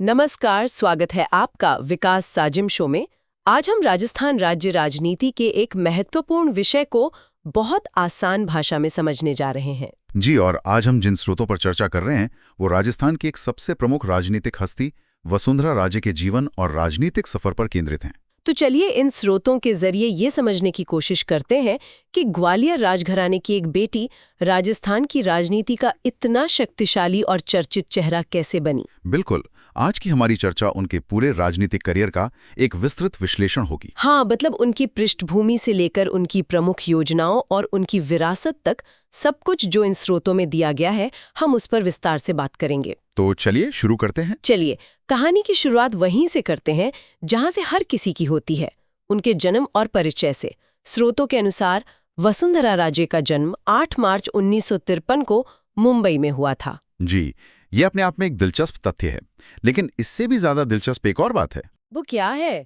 नमस्कार, स्वागत है आपका विकास साजिम शो में। आज हम राजस्थान राज्य राजनीति के एक महत्वपूर्ण विषय को बहुत आसान भाषा में समझने जा रहे हैं। जी, और आज हम जिन स्रोतों पर चर्चा कर रहे हैं वो राजस्थान की एक सबसे प्रमुख राजनीतिक हस्ती वसुंधरा राजे के जीवन और राजनीतिक सफर पर केंद्रित हैं। तो चलिए इन स्रोतों के जरिए ये समझने की कोशिश करते हैं कि ग्वालियर राजघराने की एक बेटी राजस्थान की राजनीति का इतना शक्तिशाली और चर्चित चेहरा कैसे बनी। बिल्कुल, आज की हमारी चर्चा उनके पूरे राजनीतिक करियर का एक विस्तृत विश्लेषण होगी। हाँ, मतलब उनकी पृष्ठभूमि से लेकर उनकी प्रमुख योजनाओं और उनकी विरासत तक सब कुछ जो इन स्रोतों में दिया गया है, हम उस पर विस्तार से बात करेंगे। तो चलिए शुरू करते हैं। चलिए, कहानी की शुरुआत वहीं से करते हैं जहां से हर किसी की होती है, उनके जन्म और परिचय से। स्रोतों के अनुसार वसुंधरा राजे का जन्म 8 मार्च 1953 को मुंबई में हुआ था। जी, ये अपने आप में एक दिलचस्प तथ्य है, लेकिन इससे भी ज्यादा दिलचस्प एक और बात है। वो क्या है?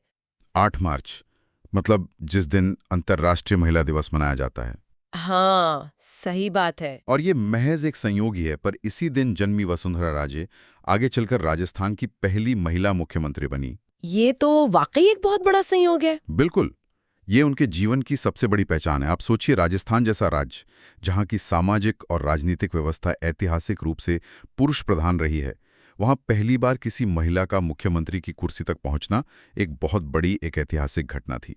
8 मार्च मतलब जिस दिन अंतर्राष्ट्रीय महिला दिवस मनाया जाता है। हाँ, सही बात है। और ये महज एक संयोग ही है, पर इसी दिन जन्मी वसुंधरा राजे आगे चलकर राजस्थान की पहली महिला मुख्यमंत्री बनी। ये तो वाकई एक बहुत बड़ा संयोग है। बिल्कुल, ये उनके जीवन की सबसे बड़ी पहचान है। आप सोचिए, राजस्थान जैसा राज्य जहाँ की सामाजिक और राजनीतिक व्यवस्था ऐतिहासिक रूप से पुरुष प्रधान रही है, वहाँ पहली बार किसी महिला का मुख्यमंत्री की कुर्सी तक पहुंचना एक बहुत बड़ी एक ऐतिहासिक घटना थी।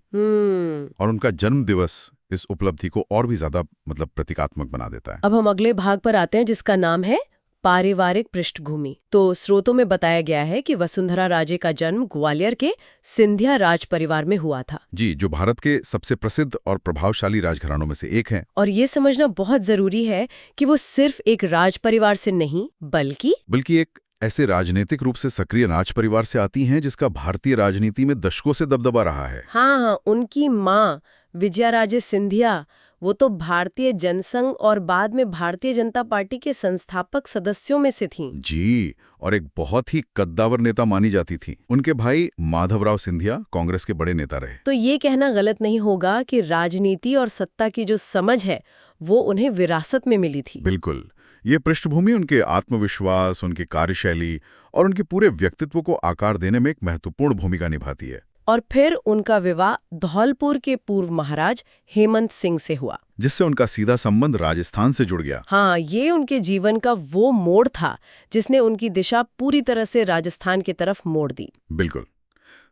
और उनका जन्म दिवस इस उपलब्धि को और भी ज्यादा प्रतीकात्मक बना देता है। अब हम अगले भाग पर आते हैं जिसका नाम है पारिवारिक पृष्ठभूमि। तो स्रोतों में बताया गया है कि वसुंधरा राजे का जन्म ग्वालियर के सिंधिया राज परिवार में हुआ था। जी, जो भारत के सबसे प्रसिद्ध और प्रभावशाली राजघरानों में से एक है। और ये समझना बहुत जरूरी है कि वो सिर्फ एक राज परिवार से नहीं बल्कि एक ऐसे राजनीतिक रूप से सक्रिय राज परिवार से आती हैं जिसका भारतीय राजनीति में दशकों से दबदबा रहा है। हाँ, उनकी माँ विजयाराजे सिंधिया, वो तो भारतीय जनसंघ और बाद में भारतीय जनता पार्टी के संस्थापक सदस्यों में से थीं। जी, और एक बहुत ही कद्दावर नेता मानी जाती थी। उनके भाई माधवराव सिंधिया कांग्रेस के बड़े नेता रहे। तो ये कहना गलत नहीं होगा कि राजनीति और सत्ता की जो समझ है वो उन्हें विरासत में मिली थी। बिल्कुल, ये पृष्ठभूमि उनके आत्मविश्वास, उनकी कार्यशैली और उनके पूरे व्यक्तित्व को आकार देने में एक महत्वपूर्ण भूमिका निभाती है। और फिर उनका विवाह धौलपुर के पूर्व महाराज हेमंत सिंह से हुआ, जिससे उनका सीधा संबंध राजस्थान से जुड़ गया। हाँ, ये उनके जीवन का वो मोड़ था जिसने उनकी दिशा पूरी तरह से राजस्थान की तरफ मोड़ दी। बिल्कुल,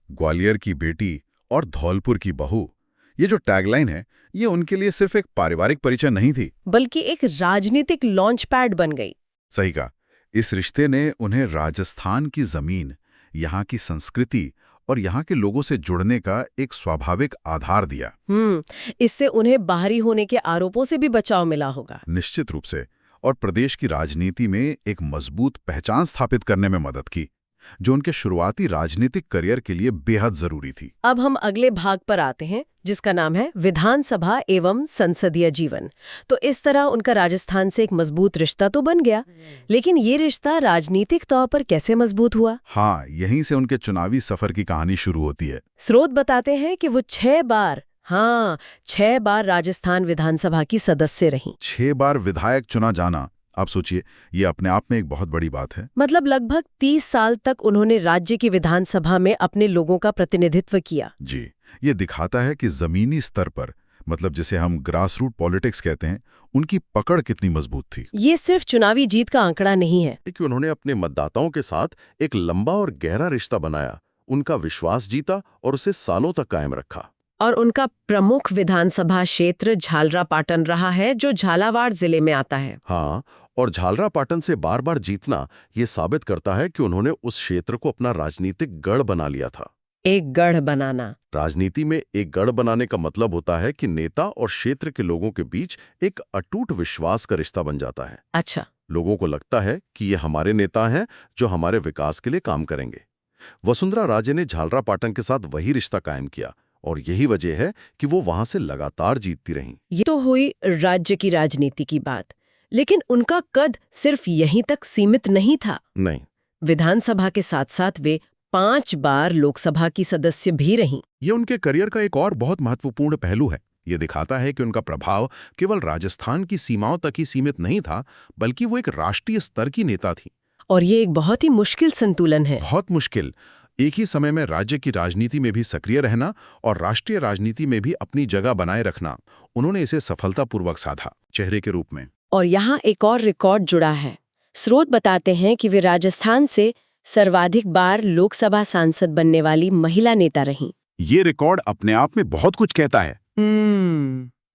ग्वालियर की बेटी और धौलपुर की बहू, ये जो टैगलाइन है, ये उनके लिए सिर्फ एक पारिवारिक परिचय नहीं थी, बल्कि एक राजनीतिक लॉन्च पैड बन गई। सही कहा। इस रिश्ते ने उन्हें राजस्थान की जमीन, यहाँ की संस्कृति और यहाँ के लोगों से जुड़ने का एक स्वाभाविक आधार दिया। इससे उन्हें बाहरी होने के आरोपों से भी बचाव मिला होगा। निश्चित रूप से, और प्रदेश की राजनीति में एक मजबूत पहचान स्थापित करने में मदद की, जो उनके शुरुआती राजनीतिक करियर के लिए बेहद जरूरी थी। अब हम अगले भाग पर आते हैं जिसका नाम है विधानसभा एवं संसदीय जीवन। तो इस तरह उनका राजस्थान से एक मजबूत रिश्ता तो बन गया, लेकिन ये रिश्ता राजनीतिक तौर पर कैसे मजबूत हुआ? हाँ, यहीं से उनके चुनावी सफर की कहानी शुरू होती है। स्रोत बताते हैं कि वो 6 बार राजस्थान विधानसभा की सदस्य रहीं। 6 बार विधायक चुना जाना, आप सोचिए, ये अपने आप में एक बहुत बड़ी बात है। मतलब लगभग 30 साल तक उन्होंने राज्य की विधानसभा में अपने लोगों का प्रतिनिधित्व किया। जी, ये दिखाता है कि जमीनी स्तर पर, मतलब जिसे हम ग्रास रूट पॉलिटिक्स कहते हैं, उनकी पकड़ कितनी मजबूत थी। ये सिर्फ चुनावी जीत का आंकड़ा नहीं है, कि उन्होंने अपने मतदाताओं के साथ एक लंबा और गहरा रिश्ता बनाया, उनका विश्वास जीता और उसे सालों तक कायम रखा। और उनका प्रमुख विधानसभा क्षेत्र झालरापाटन रहा है, जो झालावाड़ जिले में आता है। हाँ, और झालरापाटन से बार बार जीतना ये साबित करता है कि उन्होंने उस क्षेत्र को अपना राजनीतिक गढ़ बना लिया था। एक गढ़ बनाना, राजनीति में एक गढ़ बनाने का मतलब होता है कि नेता और क्षेत्र के लोगों के बीच एक अटूट विश्वास का रिश्ता बन जाता है। अच्छा, लोगों को लगता है कि ये हमारे नेता हैं जो हमारे विकास के लिए काम करेंगे। वसुंधरा राजे ने झालरापाटन के साथ वही रिश्ता कायम किया, और यही वजह है कि वो वहां से लगातार जीतती रहीं। ये तो हुई राज्य की राजनीति की बात, लेकिन उनका कद सिर्फ यहीं तक सीमित नहीं था। नहीं, विधानसभा के साथ साथ वे 5 बार लोकसभा की सदस्य भी रहीं। ये उनके करियर का एक और बहुत महत्वपूर्ण पहलू है। ये दिखाता है कि उनका प्रभाव केवल राजस्थान की सीमाओं तक ही सीमित नहीं था, बल्कि वो एक राष्ट्रीय स्तर की नेता थी। और ये एक बहुत ही मुश्किल संतुलन है। बहुत मुश्किल। एक ही समय में राज्य की राजनीति में भी सक्रिय रहना और राष्ट्रीय राजनीति में भी अपनी जगह बनाए रखना, उन्होंने इसे सफलतापूर्वक साधा, चेहरे के रूप में। और यहाँ एक और रिकॉर्ड जुड़ा है। स्रोत बताते हैं कि वे राजस्थान से सर्वाधिक बार लोकसभा सांसद बनने वाली महिला नेता रहीं। ये रिकॉर्ड अपने आप में बहुत कुछ कहता है।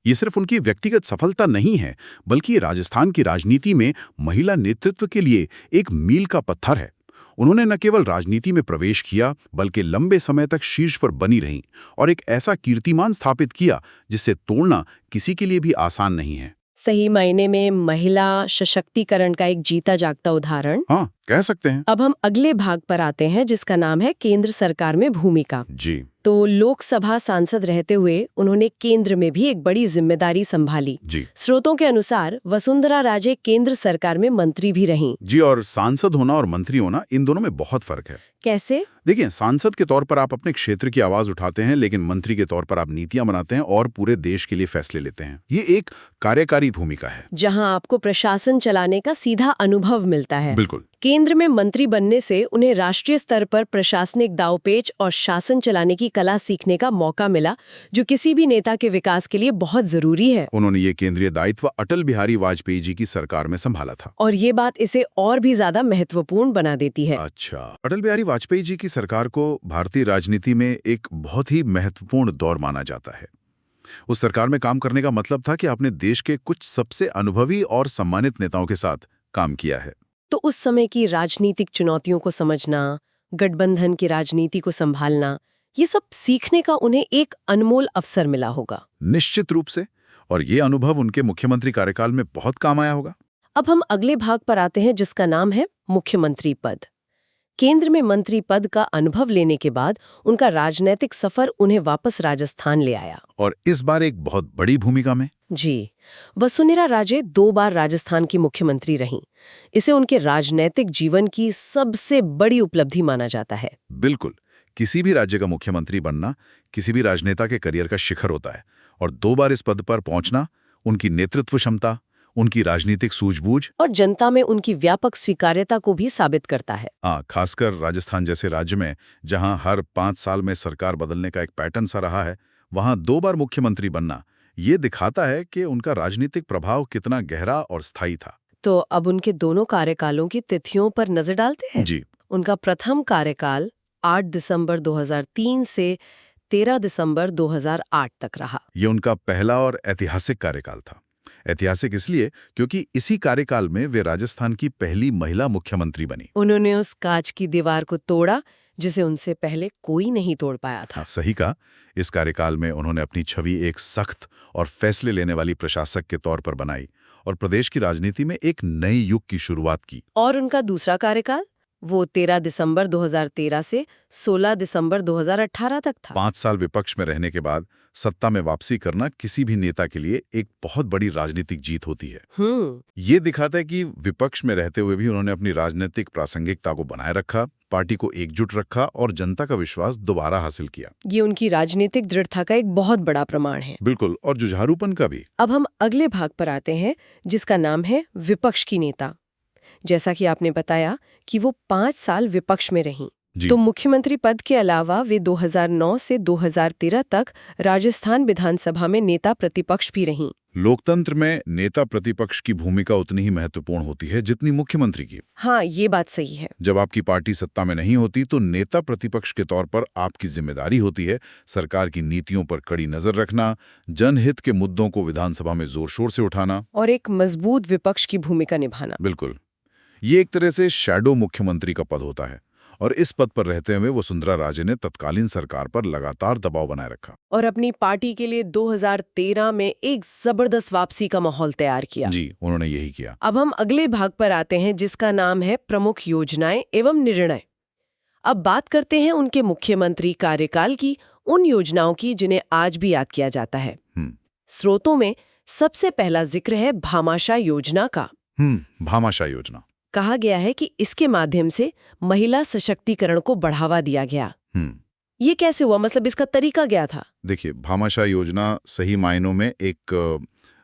ये सिर्फ उनकी व्यक्तिगत सफलता नहीं है, बल्कि राजस्थान की राजनीति में महिला नेतृत्व के लिए एक मील का पत्थर है। उन्होंने न केवल राजनीति में प्रवेश किया, बल्कि लंबे समय तक शीर्ष पर बनी रहीं और एक ऐसा कीर्तिमान स्थापित किया जिसे तोड़ना किसी के लिए भी आसान नहीं है। सही मायने में महिला सशक्तिकरण का एक जीता जागता उदाहरण। हाँ, कह सकते हैं। अब हम अगले भाग पर आते हैं, जिसका नाम है केंद्र सरकार में भूमिका। जी। तो लोकसभा सांसद रहते हुए उन्होंने केंद्र में भी एक बड़ी जिम्मेदारी संभाली। जी। स्रोतों के अनुसार वसुंधरा राजे केंद्र सरकार में मंत्री भी रहीं। जी, और सांसद होना और मंत्री होना, इन दोनों में बहुत फर्क है। कैसे? देखिए, सांसद के तौर पर आप अपने क्षेत्र की आवाज उठाते हैं, लेकिन मंत्री के तौर पर आप नीतियां बनाते हैं और पूरे देश के लिए फैसले लेते हैं। ये एक कार्यकारी भूमिका है, जहां आपको प्रशासन चलाने का सीधा अनुभव मिलता है। बिल्कुल। केंद्र में मंत्री बनने से उन्हें राष्ट्रीय स्तर पर प्रशासनिक दांवपेच और शासन चलाने की कला सीखने का मौका मिला, जो किसी भी नेता के विकास के लिए बहुत जरूरी है। उन्होंने ये केंद्रीय दायित्व अटल बिहारी वाजपेयी जी की सरकार में संभाला था। और ये बात इसे और भी ज्यादा महत्वपूर्ण बना देती है। अच्छा, अटल बिहारी वाजपेयी जी की सरकार को भारतीय राजनीति में एक बहुत ही महत्वपूर्ण दौर माना जाता है। उस सरकार में काम करने का मतलब था कि आपने देश के कुछ सबसे अनुभवी और सम्मानित नेताओं के साथ काम किया है। तो उस समय की राजनीतिक चुनौतियों को समझना, गठबंधन की राजनीति को संभालना, ये सब सीखने का उन्हें एक अनमोल अवसर मिला होगा। निश्चित रूप से। और ये अनुभव उनके मुख्यमंत्री कार्यकाल में बहुत काम आया होगा। अब हम अगले भाग पर आते हैं, जिसका नाम है मुख्यमंत्री पद। केंद्र में मंत्री पद का अनुभव लेने के बाद उनका राजनीतिक सफर उन्हें वापस राजस्थान ले आया। और इस बार एक बहुत बड़ी भूमिका में। जी, वसुंधरा राजे 2 बार राजस्थान की मुख्यमंत्री रहीं। इसे उनके राजनीतिक जीवन की सबसे बड़ी उपलब्धि माना जाता है। बिल्कुल। किसी भी राज्य का मुख्यमंत्री बनना किसी भी राजनेता के करियर का शिखर होता है, और 2 बार इस पद पर पहुंचना उनकी नेतृत्व क्षमता, उनकी राजनीतिक सूझबूझ और जनता में उनकी व्यापक स्वीकार्यता को भी साबित करता है। हाँ, खासकर राजस्थान जैसे राज्य में, जहां हर 5 साल में सरकार बदलने का एक पैटर्न सा रहा है, वहां 2 बार मुख्यमंत्री बनना ये दिखाता है कि उनका राजनीतिक प्रभाव कितना गहरा और स्थायी था। तो अब उनके दोनों कार्यकालों की तिथियों पर नजर डालते हैं। जी। उनका प्रथम कार्यकाल 8 दिसंबर 2003 से 13 दिसंबर 2008 तक रहा। ये उनका पहला और ऐतिहासिक कार्यकाल था। ऐतिहासिक इसलिए क्योंकि इसी कार्यकाल में वे राजस्थान की पहली महिला मुख्यमंत्री बनी। उन्होंने उस कांच की दीवार को तोड़ा जिसे उनसे पहले कोई नहीं तोड़ पाया था। सही कहा। इस कार्यकाल में उन्होंने अपनी छवि एक सख्त और फैसले लेने वाली प्रशासक के तौर पर बनाई और प्रदेश की राजनीति में एक नए युग की शुरुआत की। और उनका दूसरा कार्यकाल, वो 13 दिसंबर 2013 से 16 दिसंबर 2018 तक था। 5 साल विपक्ष में रहने के बाद सत्ता में वापसी करना किसी भी नेता के लिए एक बहुत बड़ी राजनीतिक जीत होती है। ये दिखाता है कि विपक्ष में रहते हुए भी उन्होंने अपनी राजनीतिक प्रासंगिकता को बनाए रखा, पार्टी को एकजुट रखा और जनता का विश्वास दोबारा हासिल किया। ये उनकी राजनीतिक दृढ़ता का एक बहुत बड़ा प्रमाण है। बिल्कुल, और जुझारूपन का भी। अब हम अगले भाग पर आते हैं, जिसका नाम है विपक्ष की नेता। जैसा कि आपने बताया कि वो 5 साल विपक्ष में रहीं, तो मुख्यमंत्री पद के अलावा वे 2009 से 2013 तक राजस्थान विधानसभा में नेता प्रतिपक्ष भी रहीं। लोकतंत्र में नेता प्रतिपक्ष की भूमिका उतनी ही महत्वपूर्ण होती है जितनी मुख्यमंत्री की। हाँ, ये बात सही है। जब आपकी पार्टी सत्ता में नहीं होती तो नेता प्रतिपक्ष के तौर पर आपकी जिम्मेदारी होती है सरकार की नीतियों पर कड़ी नजर रखना, जनहित के मुद्दों को विधानसभा में जोर शोर से उठाना और एक मजबूत विपक्ष की भूमिका निभाना। बिल्कुल, ये एक तरह से शैडो मुख्यमंत्री का पद होता है, और इस पद पर रहते हुए वसुंधरा राजे ने तत्कालीन सरकार पर लगातार दबाव बनाए रखा और अपनी पार्टी के लिए 2013 में एक जबरदस्त वापसी का माहौल तैयार किया। जी, उन्होंने यही किया। अब हम अगले भाग पर आते हैं, जिसका नाम है प्रमुख योजनाएं एवं निर्णय। अब बात करते हैं उनके मुख्यमंत्री कार्यकाल की, उन योजनाओं की जिन्हें आज भी याद किया जाता है। स्रोतों में सबसे पहला जिक्र है भामाशाह योजना का। भामाशाह योजना। कहा गया है कि इसके माध्यम से महिला सशक्तिकरण को बढ़ावा दिया गया। ये कैसे हुआ, मतलब इसका तरीका क्या था? देखिए, भामाशाह योजना सही मायनों में एक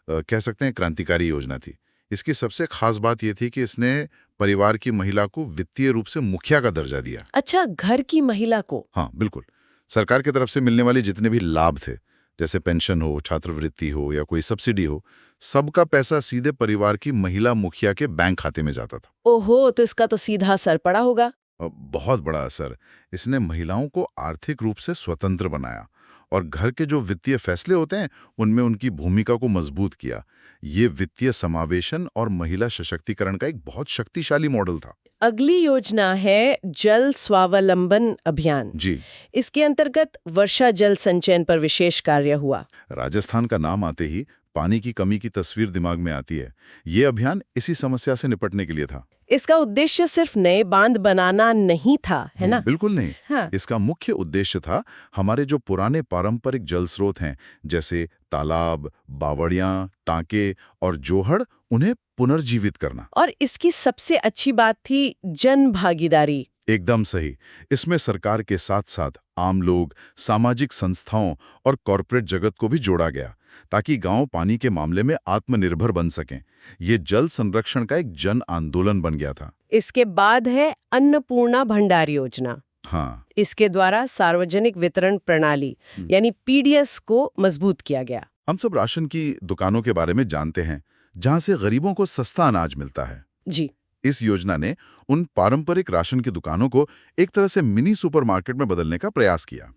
कह सकते हैं क्रांतिकारी योजना थी। इसकी सबसे खास बात ये थी कि इसने परिवार की महिला को वित्तीय रूप से मुखिया का दर्जा दिया। अच्छा, घर की महिला को? हाँ बिल्कुल। सरकार की तरफ से मिलने वाले जितने भी लाभ थे, जैसे पेंशन हो, छात्रवृत्ति हो या कोई सब्सिडी हो, सबका पैसा सीधे परिवार की महिला मुखिया के बैंक खाते में जाता था। ओहो, तो इसका तो सीधा असर पड़ा होगा। बहुत बड़ा असर। इसने महिलाओं को आर्थिक रूप से स्वतंत्र बनाया और घर के जो वित्तीय फैसले होते हैं उनमें उनकी भूमिका को मजबूत किया। ये वित्तीय समावेशन और महिला सशक्तिकरण का एक बहुत शक्तिशाली मॉडल था। अगली योजना है जल स्वावलंबन अभियान। जी। इसके अंतर्गत वर्षा जल संचयन पर विशेष कार्य हुआ। राजस्थान का नाम आते ही पानी की कमी की तस्वीर दिमाग में आती है। ये अभियान इसी समस्या से निपटने के लिए था। इसका उद्देश्य सिर्फ नए बांध बनाना नहीं था, है ना? बिल्कुल नहीं। हाँ। इसका मुख्य उद्देश्य था हमारे जो पुराने पारंपरिक जल स्रोत हैं, जैसे तालाब, बावड़ियां, टांके और जोहड़, उन्हें पुनर्जीवित करना। और इसकी सबसे अच्छी बात थी जन भागीदारी। एकदम सही। इसमें सरकार के साथ साथ आम लोग, सामाजिक संस्थाओं और कॉरपोरेट जगत को भी जोड़ा गया, ताकि गांव पानी के मामले में आत्मनिर्भर बन सकें। ये जल संरक्षण का एक जन आंदोलन बन गया था। इसके बाद है अन्नपूर्णा भंडार योजना। हाँ। इसके द्वारा सार्वजनिक वितरण प्रणाली यानी पीडीएस को मजबूत किया गया। हम सब राशन की दुकानों के बारे में जानते हैं, जहां से गरीबों को सस्ता अनाज मिलता है। जी। इस योजना ने उन पारंपरिक राशन की दुकानों को एक तरह से मिनी सुपरमार्केट में बदलने का प्रयास किया।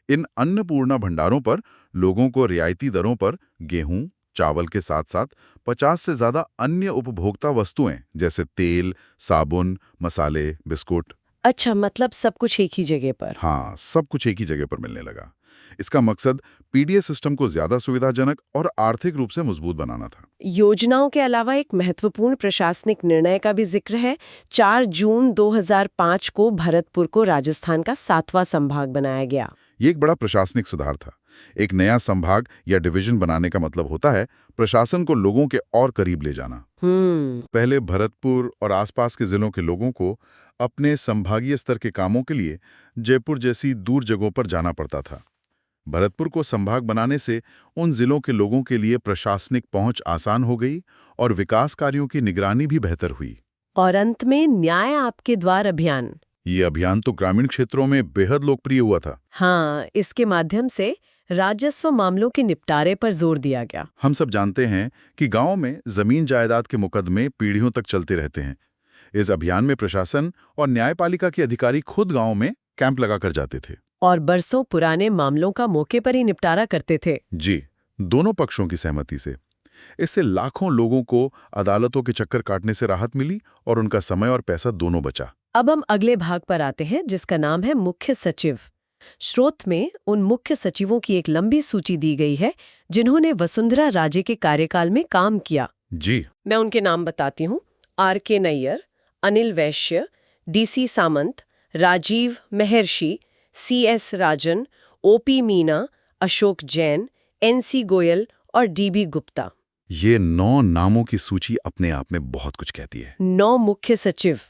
इन अन्नपूर्णा भंडारों पर लोगों को रियायती दरों पर गेहूं, चावल के साथ साथ 50 से ज्यादा अन्य उपभोक्ता वस्तुएं जैसे तेल, साबुन, मसाले, बिस्कुट। अच्छा, मतलब सब कुछ एक ही जगह पर? हाँ, सब कुछ एक ही जगह पर मिलने लगा। इसका मकसद पीडीएस सिस्टम को ज्यादा सुविधाजनक और आर्थिक रूप से मजबूत बनाना था। योजनाओं के अलावा एक महत्वपूर्ण प्रशासनिक निर्णय का भी जिक्र है। 4 जून 2005 को भरतपुर को राजस्थान का 7वां संभाग बनाया गया। ये एक बड़ा प्रशासनिक सुधार था। एक नया संभाग या डिवीजन बनाने का मतलब होता है प्रशासन को लोगों के और करीब ले जाना। पहले भरतपुर और आसपास के जिलों के लोगों को अपने संभागीय स्तर के कामों के लिए जयपुर जैसी दूर जगहों पर जाना पड़ता था। भरतपुर को संभाग बनाने से उन जिलों के लोगों के लिए प्रशासनिक पहुंच आसान हो गई और विकास कार्यों की निगरानी भी बेहतर हुई। और अंत में न्याय आपके द्वार अभियान। ये अभियान तो ग्रामीण क्षेत्रों में बेहद लोकप्रिय हुआ था। हाँ, इसके माध्यम से राजस्व मामलों के निपटारे पर जोर दिया गया। हम सब जानते हैं कि गांव में जमीन जायदाद के मुकदमे पीढ़ियों तक चलते रहते हैं। इस अभियान में प्रशासन और न्यायपालिका के अधिकारी खुद गांव में कैंप लगाकर जाते थे और बरसों पुराने मामलों का मौके पर ही निपटारा करते थे। जी, दोनों पक्षों की सहमति से। इससे लाखों लोगों को अदालतों के चक्कर काटने से राहत मिली और उनका समय और पैसा दोनों बचा। अब हम अगले भाग पर आते हैं, जिसका नाम है मुख्य सचिव। स्रोत में उन मुख्य सचिवों की एक लंबी सूची दी गई है जिन्होंने वसुंधरा राजे के कार्यकाल में काम किया। जी। मैं उनके नाम बताती हूँ। आर.के. नैयर, अनिल वैश्य, डी.सी. सामंत, राजीव महर्षि, C.S. राजन, O.P. मीना, अशोक जैन, N.C. गोयल और D.B. गुप्ता। ये 9 नामों की सूची अपने आप में बहुत कुछ कहती है। 9 मुख्य सचिव,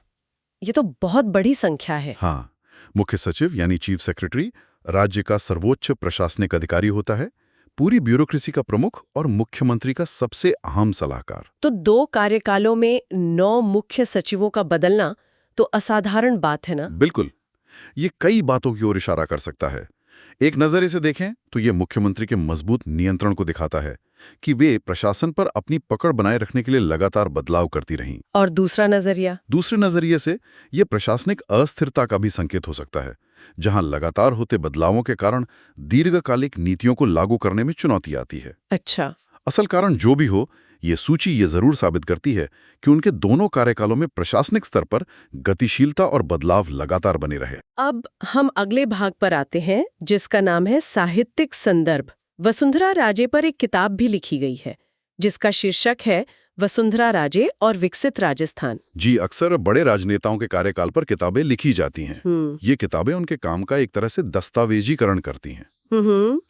ये तो बहुत बड़ी संख्या है। हाँ, मुख्य सचिव यानी चीफ सेक्रेटरी राज्य का सर्वोच्च प्रशासनिक अधिकारी होता है, पूरी ब्यूरोक्रेसी का प्रमुख और मुख्यमंत्री का सबसे अहम सलाहकार। तो 2 कार्यकालों में 9 मुख्य सचिवों का बदलना तो असाधारण बात है ना? बिल्कुल। ये कई बातों की ओर इशारा कर सकता है। एक नजर इसे देखें तो ये मुख्यमंत्री के मजबूत नियंत्रण को दिखाता है कि वे प्रशासन पर अपनी पकड़ बनाए रखने के लिए लगातार बदलाव करती रहीं। और दूसरे नजरिए से ये प्रशासनिक अस्थिरता का भी संकेत हो सकता है, जहां लगातार होते बदलावों के कारण दीर्घकालिक नीतियों को लागू करने में चुनौती आती है। अच्छा। असल कारण जो भी हो, ये सूची ये जरूर साबित करती है कि उनके दोनों कार्यकालों में प्रशासनिक स्तर पर गतिशीलता और बदलाव लगातार बने रहे। अब हम अगले भाग पर आते हैं, जिसका नाम है साहित्यिक संदर्भ। वसुंधरा राजे पर एक किताब भी लिखी गई है जिसका शीर्षक है वसुंधरा राजे और विकसित राजस्थान। जी, अक्सर बड़े राजनेताओं के कार्यकाल पर किताबें लिखी जाती हैं। ये किताबें उनके काम का एक तरह से दस्तावेजीकरण करती हैं।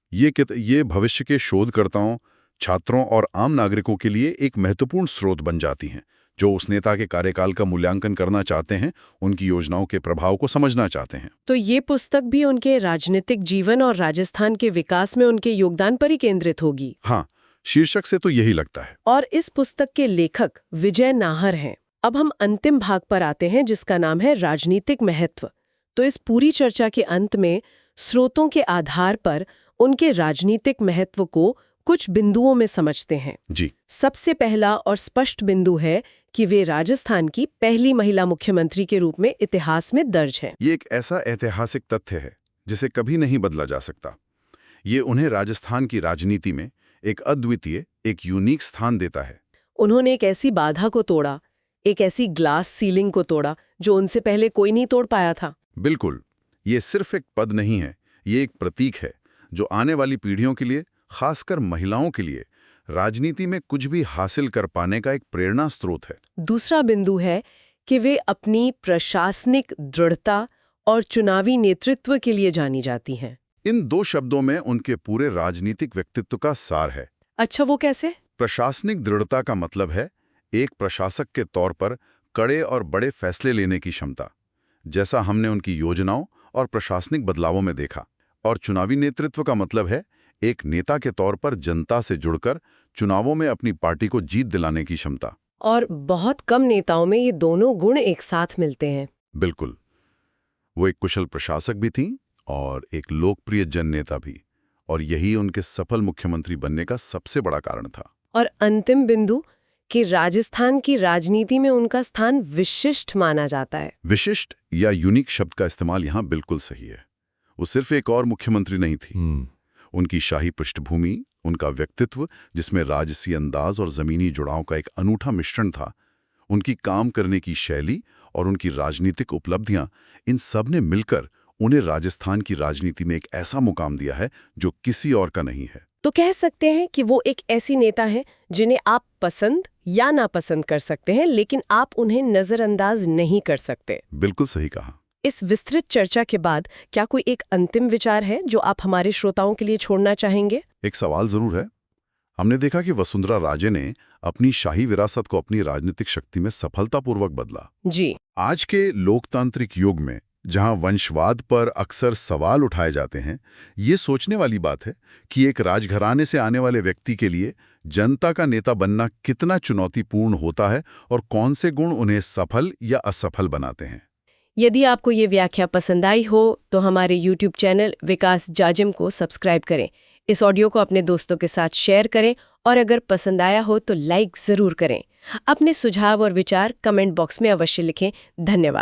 ये भविष्य के शोधकर्ताओं, छात्रों और आम नागरिकों के लिए एक महत्वपूर्ण स्रोत बन जाती हैं, जो उस नेता के कार्यकाल का मूल्यांकन करना चाहते हैं, उनकी योजनाओं के प्रभाव को समझना चाहते हैं। तो ये पुस्तक भी उनके राजनीतिक जीवन और राजस्थान के विकास में उनके योगदान पर ही केंद्रित होगी। हाँ, शीर्षक से तो यही लगता है। और इस पुस्तक के लेखक विजय नाहर हैं। अब हम अंतिम भाग पर आते हैं जिसका नाम है राजनीतिक महत्व। तो इस पूरी चर्चा के अंत में स्रोतों के आधार पर उनके राजनीतिक महत्व को कुछ बिंदुओं में समझते हैं। जी। सबसे पहला और स्पष्ट बिंदु है कि वे राजस्थान की पहली महिला मुख्यमंत्री के रूप में इतिहास में दर्ज हैं। ये एक ऐसा ऐतिहासिक तथ्य है जिसे कभी नहीं बदला जा सकता। ये उन्हें राजस्थान की राजनीति में एक अद्वितीय, एक यूनिक स्थान देता है। उन्होंने एक ऐसी बाधा को तोड़ा, एक ऐसी ग्लास सीलिंग को तोड़ा जो उनसे पहले कोई नहीं तोड़ पाया था। बिल्कुल, ये सिर्फ एक पद नहीं है, ये एक प्रतीक है जो आने वाली पीढ़ियों के लिए, खासकर महिलाओं के लिए, राजनीति में कुछ भी हासिल कर पाने का एक प्रेरणा स्रोत है। दूसरा बिंदु है कि वे अपनी प्रशासनिक दृढ़ता और चुनावी नेतृत्व के लिए जानी जाती हैं। इन दो शब्दों में उनके पूरे राजनीतिक व्यक्तित्व का सार है। अच्छा, वो कैसे? प्रशासनिक दृढ़ता का मतलब है एक प्रशासक के तौर पर कड़े और बड़े फैसले लेने की क्षमता, जैसा हमने उनकी योजनाओं और प्रशासनिक बदलावों में देखा। और चुनावी नेतृत्व का मतलब है एक नेता के तौर पर जनता से जुड़कर चुनावों में अपनी पार्टी को जीत दिलाने की क्षमता। और बहुत कम नेताओं में ये दोनों गुण एक साथ मिलते हैं। बिल्कुल, वो एक कुशल प्रशासक भी थीं और एक लोकप्रिय जननेता भी, और यही उनके सफल मुख्यमंत्री बनने का सबसे बड़ा कारण था। और अंतिम बिंदु कि राजस्थान की राजनीति में उनका स्थान विशिष्ट माना जाता है। विशिष्ट या यूनिक शब्द का इस्तेमाल यहाँ बिल्कुल सही है। वो सिर्फ एक और मुख्यमंत्री नहीं थी। उनकी शाही पृष्ठभूमि, उनका व्यक्तित्व जिसमें राजसी अंदाज और जमीनी जुड़ाव का एक अनूठा मिश्रण था, उनकी काम करने की शैली और उनकी राजनीतिक उपलब्धियां, इन सब ने मिलकर उन्हें राजस्थान की राजनीति में एक ऐसा मुकाम दिया है जो किसी और का नहीं है। तो कह सकते हैं कि वो एक ऐसी नेता है जिन्हें आप पसंद या नापसंद कर सकते हैं, लेकिन आप उन्हें नजरअंदाज नहीं कर सकते। बिल्कुल सही कहा। इस विस्तृत चर्चा के बाद क्या कोई एक अंतिम विचार है जो आप हमारे श्रोताओं के लिए छोड़ना चाहेंगे? एक सवाल जरूर है। हमने देखा कि वसुंधरा राजे ने अपनी शाही विरासत को अपनी राजनीतिक शक्ति में सफलतापूर्वक बदला। जी। आज के लोकतांत्रिक युग में जहां वंशवाद पर अक्सर सवाल उठाए जाते हैं, ये सोचने वाली बात है कि एक राजघराने से आने वाले व्यक्ति के लिए जनता का नेता बनना कितना चुनौतीपूर्ण होता है और कौन से गुण उन्हें सफल या असफल बनाते हैं। यदि आपको ये व्याख्या पसंद आई हो तो हमारे YouTube चैनल विकास जाजिम को सब्सक्राइब करें, इस ऑडियो को अपने दोस्तों के साथ शेयर करें और अगर पसंद आया हो तो लाइक ज़रूर करें। अपने सुझाव और विचार कमेंट बॉक्स में अवश्य लिखें। धन्यवाद।